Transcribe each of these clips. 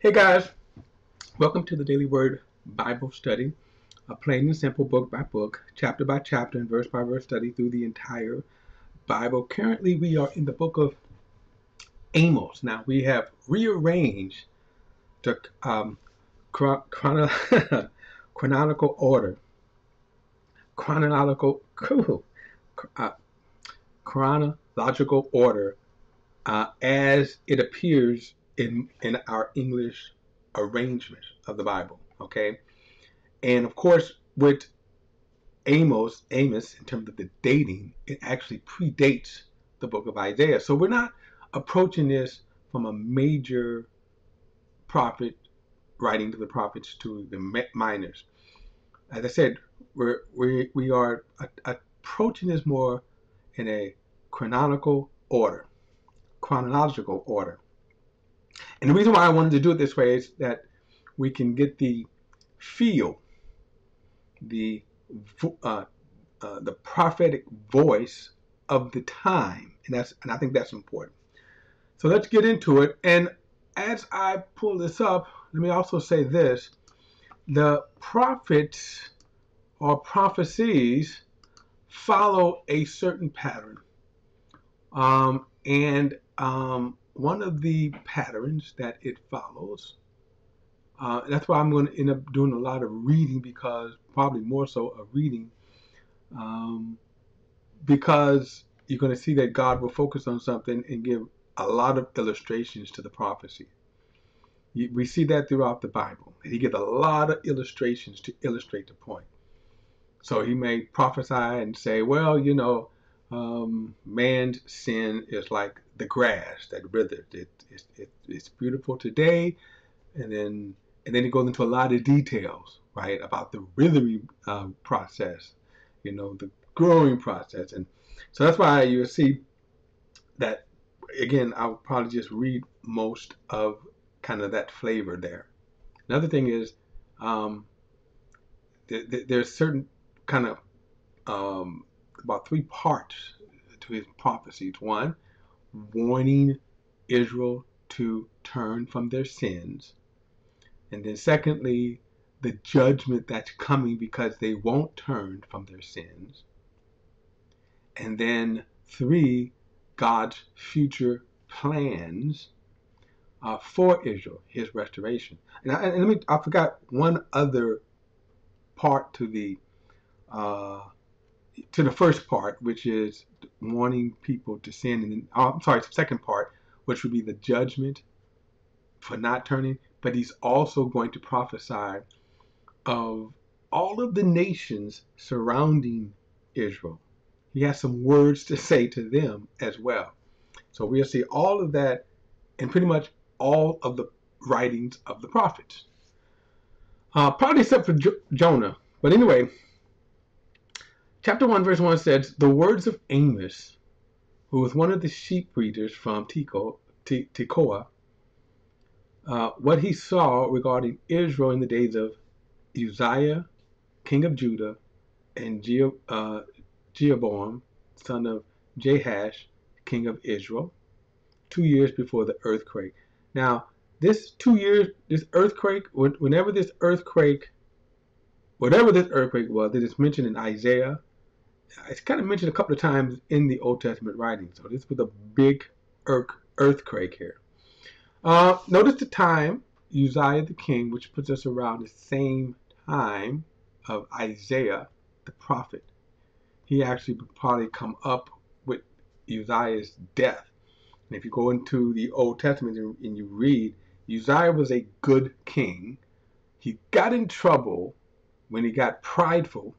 Hey guys, welcome to the Daily Word Bible Study, a plain and simple book by book, chapter by chapter, and verse by verse study through the entire Bible. Currently, we are in the book of Amos. Now, we have rearranged the chronological order, chronological, uh, chronological order as it appears in our English arrangement of the Bible. Okay. And of course, with Amos, in terms of the dating, it actually predates the book of Isaiah. So we're not approaching this from a major prophet writing to the prophets to the minors. As I said, we are approaching this more in a chronological order. And the reason why I wanted to do it this way is that we can get the feel, the the prophetic voice of the time, and I think that's important. So let's get into it. And as I pull this up, let me also say this: the prophets or prophecies follow a certain pattern, and one of the patterns that it follows. That's why I'm going to end up doing a lot of reading, because probably more so of reading. Because you're going to see that God will focus on something and give a lot of illustrations to the prophecy. We see that throughout the Bible. He gives a lot of illustrations to illustrate the point. So he may prophesy and say, well, man's sin is like the grass that withers. It's beautiful today, and then he goes into a lot of details, right, about the withering process, the growing process. And so that's why you see that, again, I'll probably just read most of kind of that flavor there. Another thing is, there's certain kind of about three parts to his prophecies. One, warning Israel to turn from their sins. And then secondly, the judgment that's coming because they won't turn from their sins. And then three, God's future plans for Israel, his restoration. And I forgot one other part to the first part, which is warning people to sin. And then, I'm sorry, second part, which would be the judgment for not turning. But he's also going to prophesy of all of the nations surrounding Israel. He has some words to say to them as well. So we'll see all of that in pretty much all of the writings of the prophets. Probably except for Jonah. But anyway, chapter 1, verse 1 says, the words of Amos, who was one of the sheep breeders from Tekoa, what he saw regarding Israel in the days of Uzziah, king of Judah, and Jeroboam, son of Jahash, king of Israel, 2 years before the earthquake. Now, this earthquake, whatever this earthquake was, that is mentioned in Isaiah, it's kind of mentioned a couple of times in the Old Testament writings. So this was a big earthquake here. Notice the time, Uzziah the king, which puts us around the same time of Isaiah the prophet. He actually would probably come up with Uzziah's death. And if you go into the Old Testament and you read, Uzziah was a good king. He got in trouble when he got prideful,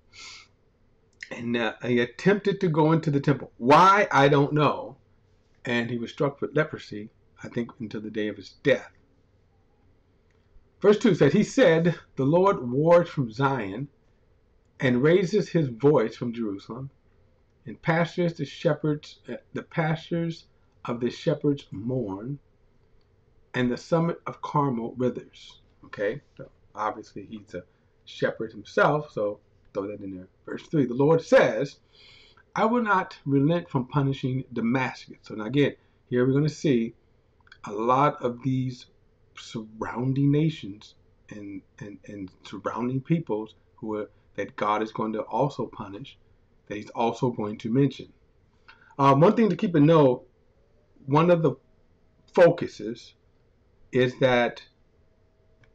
and he attempted to go into the temple. Why? I don't know. And he was struck with leprosy, I think, until the day of his death. Verse 2 says, he said, the Lord wars from Zion and raises his voice from Jerusalem, and the pastures of the shepherds mourn, and the summit of Carmel withers. Okay, so obviously he's a shepherd himself, so throw that in there. Verse 3, the Lord says, I will not relent from punishing Damascus. So now again, here we're going to see a lot of these surrounding nations and surrounding peoples that God is going to also punish, that he's also going to mention. One thing to keep in note, one of the focuses is that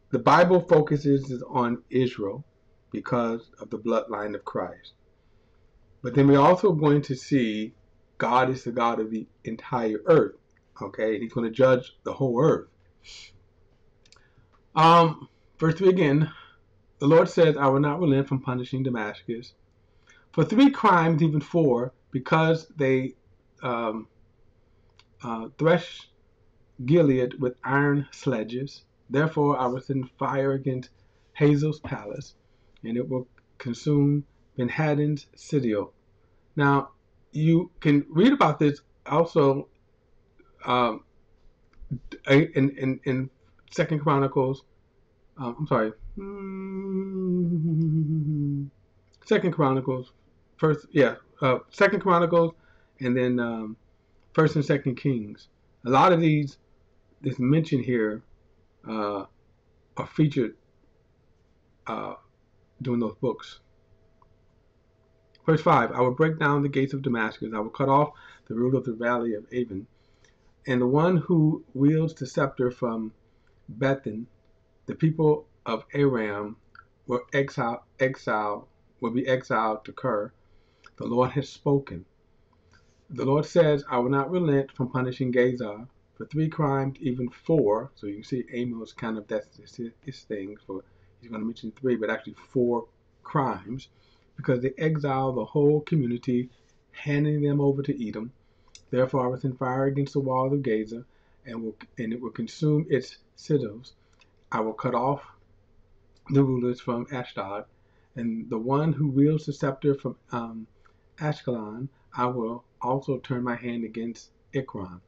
the Bible focuses on Israel because of the bloodline of Christ. But then we're also going to see God is the God of the entire earth. Okay, he's going to judge the whole earth. Verse 3 again, the Lord says, I will not relent from punishing Damascus for 3 crimes, even 4, because they thresh Gilead with iron sledges. Therefore I will send fire against Hazael's palace, and it will consume Ben-Hadad's citadel. Now, you can read about this also um, in Second Chronicles. I'm sorry, Second Chronicles, Second Chronicles, and then First and Second Kings. A lot of these that's mentioned here are featured during those books. Verse 5, I will break down the gates of Damascus. I will cut off the root of the valley of Avon. And the one who wields the scepter from Bethan, the people of Aram will be exiled to Kir. The Lord has spoken. The Lord says, I will not relent from punishing Gaza for 3 crimes, even 4. So you can see Amos kind of, that's his thing. So he's going to mention 3, but actually 4 crimes, because they exile the whole community, handing them over to Edom. Therefore I will send fire against the wall of Gaza, and it will consume its citadels. I will cut off the rulers from Ashdod, and the one who wields the scepter from Ashkelon. I will also turn my hand against Ekron,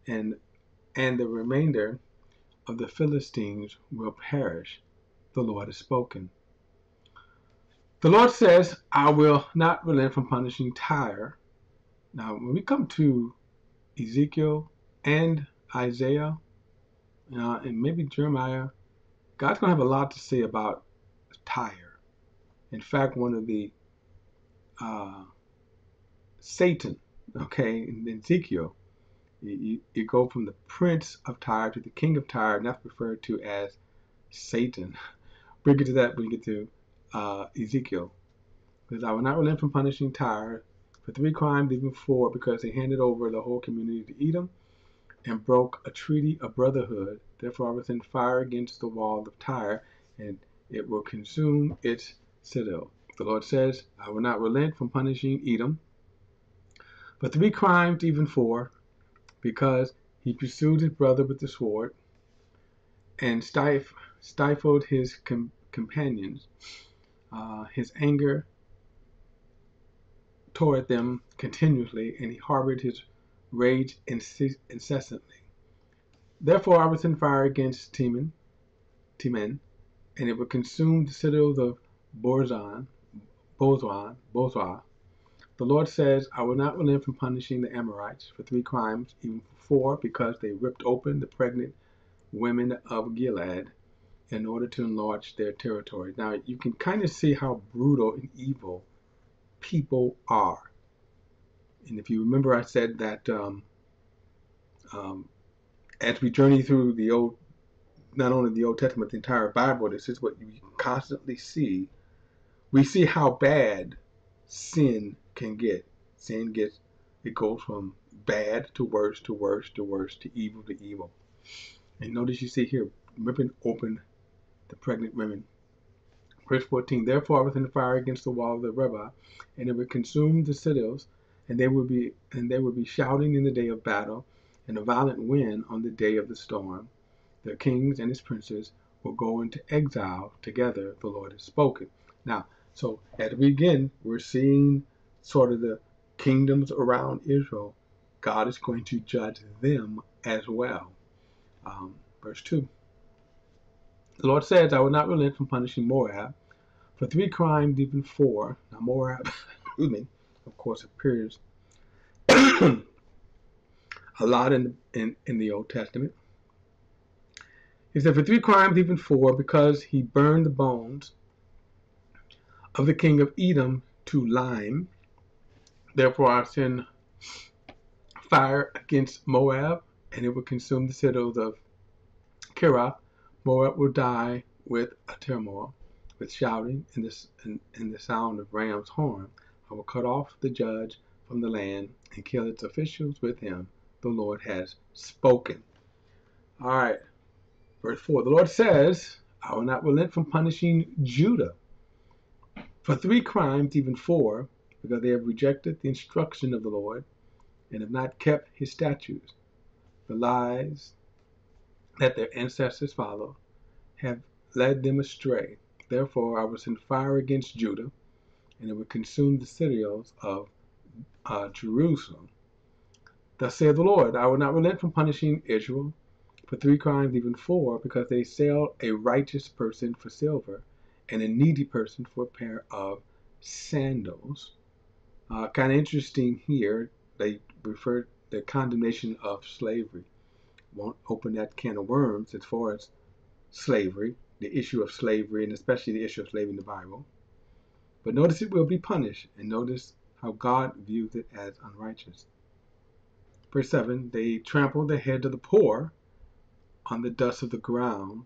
and the remainder of the Philistines will perish. The Lord has spoken. The Lord says, I will not relent from punishing Tyre. Now, when we come to Ezekiel and Isaiah, and maybe Jeremiah, God's going to have a lot to say about Tyre. In fact, one of the Satan, okay, in Ezekiel, you go from the prince of Tyre to the king of Tyre, and that's referred to as Satan. We'll get to that when we get to Ezekiel. Because I will not relent from punishing Tyre for 3 crimes, even 4, because they handed over the whole community to Edom and broke a treaty of brotherhood. Therefore I will send fire against the wall of Tyre, and it will consume its citadel. The Lord says, I will not relent from punishing Edom for 3 crimes, even 4, because he pursued his brother with the sword and stifled his companions. His anger tore at them continuously, and he harbored his rage incessantly. Therefore I will send fire against Teman, and it will consume the citadels of Bozrah. The Lord says, I will not relent from punishing the Amorites for 3 crimes, even 4, because they ripped open the pregnant women of Gilead in order to enlarge their territory. Now, you can kind of see how brutal and evil people are. And if you remember, I said that as we journey through not only the Old Testament, the entire Bible, this is what you constantly see. We see how bad sin can get. It goes from bad to worse to worse to worse to evil. And notice you see here, ripping open the pregnant women. Verse 14, therefore I will send fire against the wall of the Rebbe, and it will consume the citadels, and they will be shouting in the day of battle, and a violent wind on the day of the storm. Their kings and his princes will go into exile together. The Lord has spoken. Now, so as we begin, we're seeing sort of the kingdoms around Israel. God is going to judge them as well. Verse 2. The Lord says, I will not relent from punishing Moab for 3 crimes, even 4. Now Moab, excuse me, of course appears a lot in the Old Testament. He said, for 3 crimes, even 4, because he burned the bones of the king of Edom to lime. Therefore I send fire against Moab, and it will consume the citadels of Kira. Moab will die with a turmoil, with shouting and the sound of ram's horn. I will cut off the judge from the land and kill its officials with him. The Lord has spoken. All right, verse 4. The Lord says, I will not relent from punishing Judah for 3 crimes, even 4, because they have rejected the instruction of the Lord and have not kept his statutes. The lies that their ancestors followed have led them astray. Therefore I will send fire against Judah, and it will consume the citadels of Jerusalem. Thus saith the Lord, I will not relent from punishing Israel for 3 crimes, even 4, because they sell a righteous person for silver and a needy person for a pair of sandals. Kind of interesting here, they refer the condemnation of slavery. Won't open that can of worms as far as slavery, the issue of slavery, and especially the issue of slavery in the Bible. But notice it will be punished, and notice how God views it as unrighteous. Verse 7, they trample the head of the poor on the dust of the ground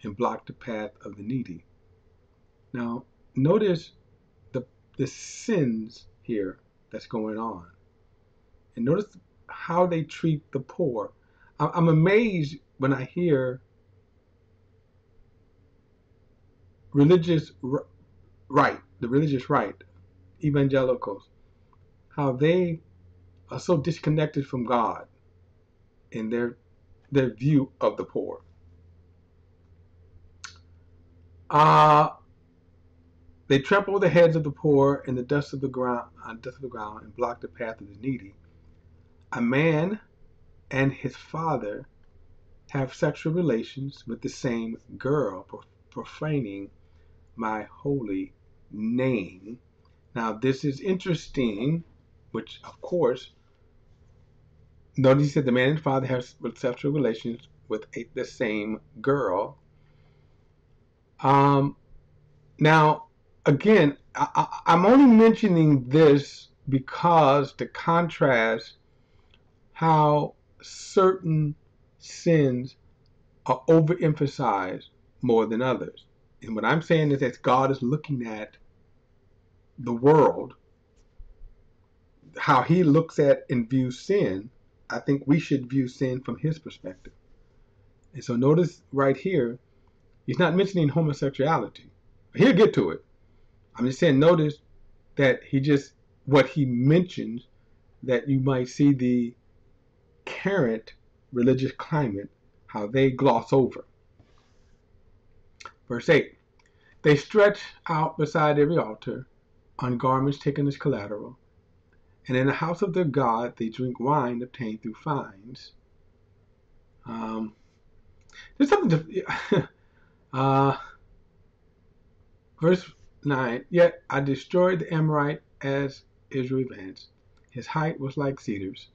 and block the path of the needy. Now, notice the sins here that's going on. And notice how they treat the poor. I'm amazed when I hear the religious right, evangelicals, how they are so disconnected from God in their view of the poor. They trample the heads of the poor in the dust of the ground, and block the path of the needy. A man and his father have sexual relations with the same girl, profaning my holy name. Now this is interesting, which of course, notice he said the man and father have sexual relations with the same girl. Now, again, I'm only mentioning this because to contrast how certain sins are overemphasized more than others. And what I'm saying is that God is looking at the world, how he looks at and views sin. I think we should view sin from his perspective. And so notice right here, he's not mentioning homosexuality. He'll get to it. I'm just saying, notice that what he mentions, that you might see the current religious climate, how they gloss over. Verse 8, they stretch out beside every altar on garments taken as collateral, and in the house of their God they drink wine obtained through fines. There's something to... verse 9, yet I destroyed the Amorite as Israel advanced. His height was like cedars,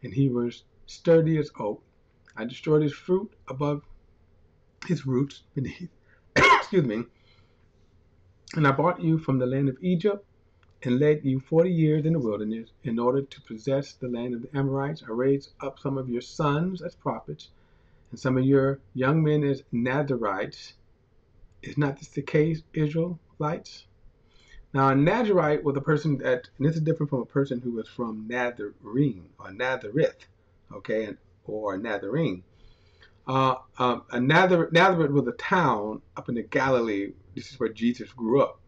and he was sturdy as oak. I destroyed his fruit above his roots beneath. Excuse me. And I brought you from the land of Egypt and led you 40 years in the wilderness in order to possess the land of the Amorites. I raised up some of your sons as prophets and some of your young men as Nazarites. Is not this the case, Israelites? Now, a Nazarite was a person that, and this is different from a person who was from Nazarene or Nazareth, okay, or Nazarene. Nazareth was a town up in the Galilee. This is where Jesus grew up.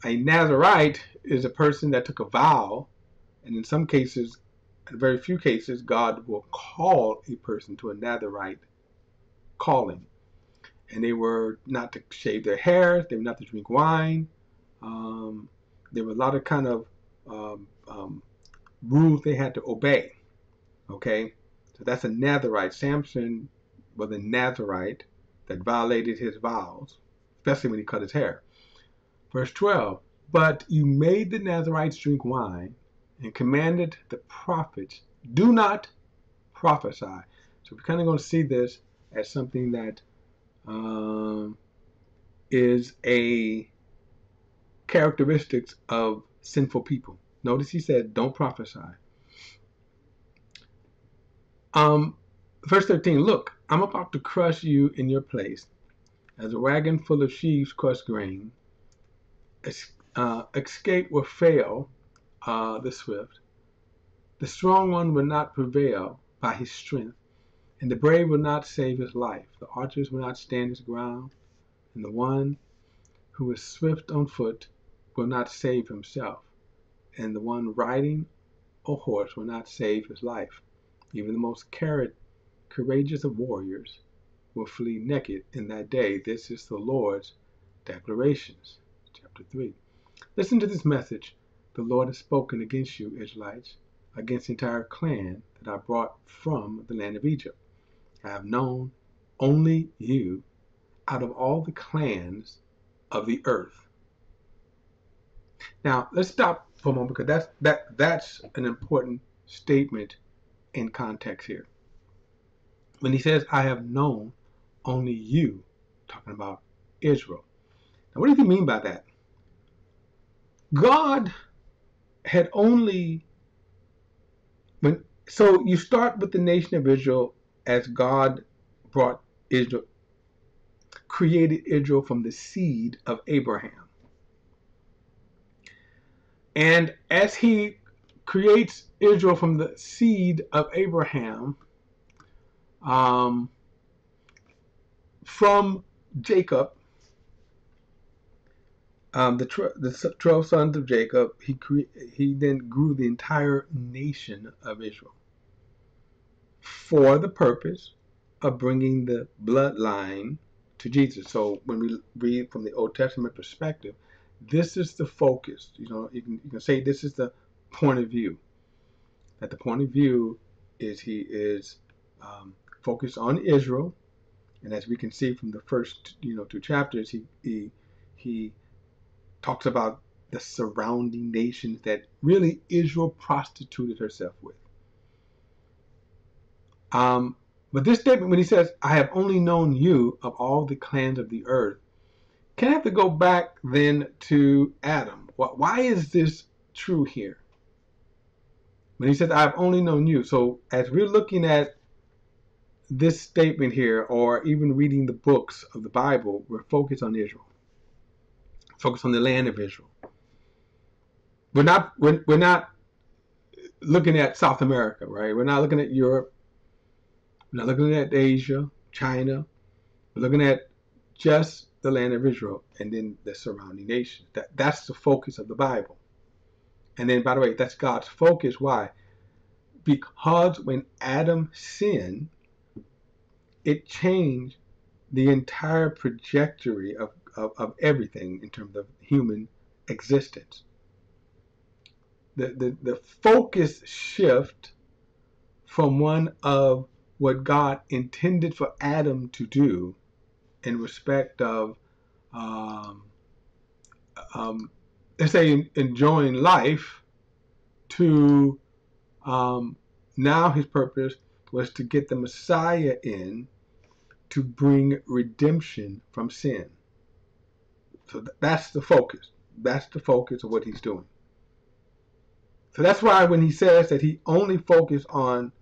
A Nazarite is a person that took a vow, and in some cases, in very few cases, God will call a person to a Nazarite calling. And they were not to shave their hair, they were not to drink wine. There were a lot of kind of rules they had to obey. Okay, so that's a Nazarite. Samson was a Nazarite that violated his vows, especially when he cut his hair. Verse 12, but you made the Nazarites drink wine and commanded the prophets, do not prophesy. So we're kind of going to see this as something that is a characteristics of sinful people. Notice he said, don't prophesy. Verse 13, look, I'm about to crush you in your place, as a wagon full of sheaves crush grain. Escape will fail the swift. The strong one will not prevail by his strength, and the brave will not save his life. The archers will not stand his ground, and the one who is swift on foot will not save himself, and the one riding a horse will not save his life. Even the most courageous of warriors will flee naked in that day. This is the Lord's declarations. Chapter 3. Listen to this message. The Lord has spoken against you, Israelites, against the entire clan that I brought from the land of Egypt. I have known only you out of all the clans of the earth. Now, let's stop for a moment, because that's an important statement in context here. When he says, I have known only you, talking about Israel. Now, what does he mean by that? God had only, so you start with the nation of Israel as God brought Israel, created Israel from the seed of Abraham. And as he creates Israel from the seed of Abraham, from Jacob, the 12 sons of Jacob, he then grew the entire nation of Israel for the purpose of bringing the bloodline to Jesus. So when we read from the Old Testament perspective, this is the focus. You can say this is the point of view. That the point of view is he is focused on Israel, and as we can see from the first 2 chapters, he talks about the surrounding nations that really Israel prostituted herself with. But this statement, when he says, I have only known you of all the clans of the earth, can I have to go back then to Adam? Why is this true here? When he says, I have only known you. So as we're looking at this statement here, or even reading the books of the Bible, we're focused on Israel. Focused on the land of Israel. We're not looking at South America, right? We're not looking at Europe. We're not looking at Asia, China. We're looking at just the land of Israel and then the surrounding nations. That's the focus of the Bible. And then, by the way, that's God's focus. Why? Because when Adam sinned, it changed the entire trajectory of everything in terms of human existence. The focus shift from one of what God intended for Adam to do in respect of, let's say, enjoying life, to now his purpose was to get the Messiah in to bring redemption from sin. So that's the focus. That's the focus of what he's doing. So that's why when he says that he only focused on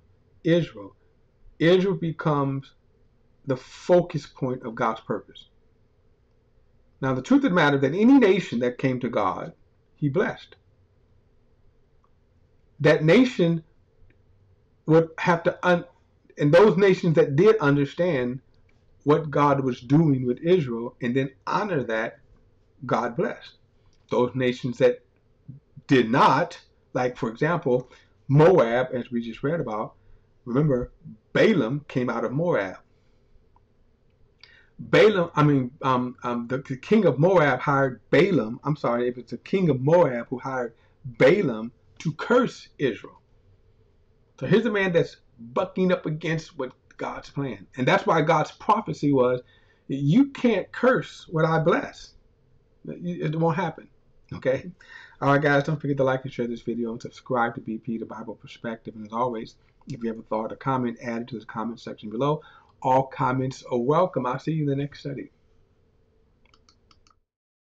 Israel, Israel becomes the focus point of God's purpose. Now, the truth of the matter is that any nation that came to God, he blessed. That nation would have to, and those nations that did understand what God was doing with Israel and then honor that, God blessed. Those nations that did not, like, for example, Moab, as we just read about, remember, Balaam came out of Moab. The king of Moab hired Balaam. I'm sorry, if it's the king of Moab who hired Balaam to curse Israel. So here's a man that's bucking up against what God's plan. And that's why God's prophecy was, you can't curse what I bless. It won't happen. Okay? All right, guys, don't forget to like and share this video and subscribe to BP, the Bible Perspective. And as always, if you have a thought or comment, add it to the comment section below. All comments are welcome. I'll see you in the next study.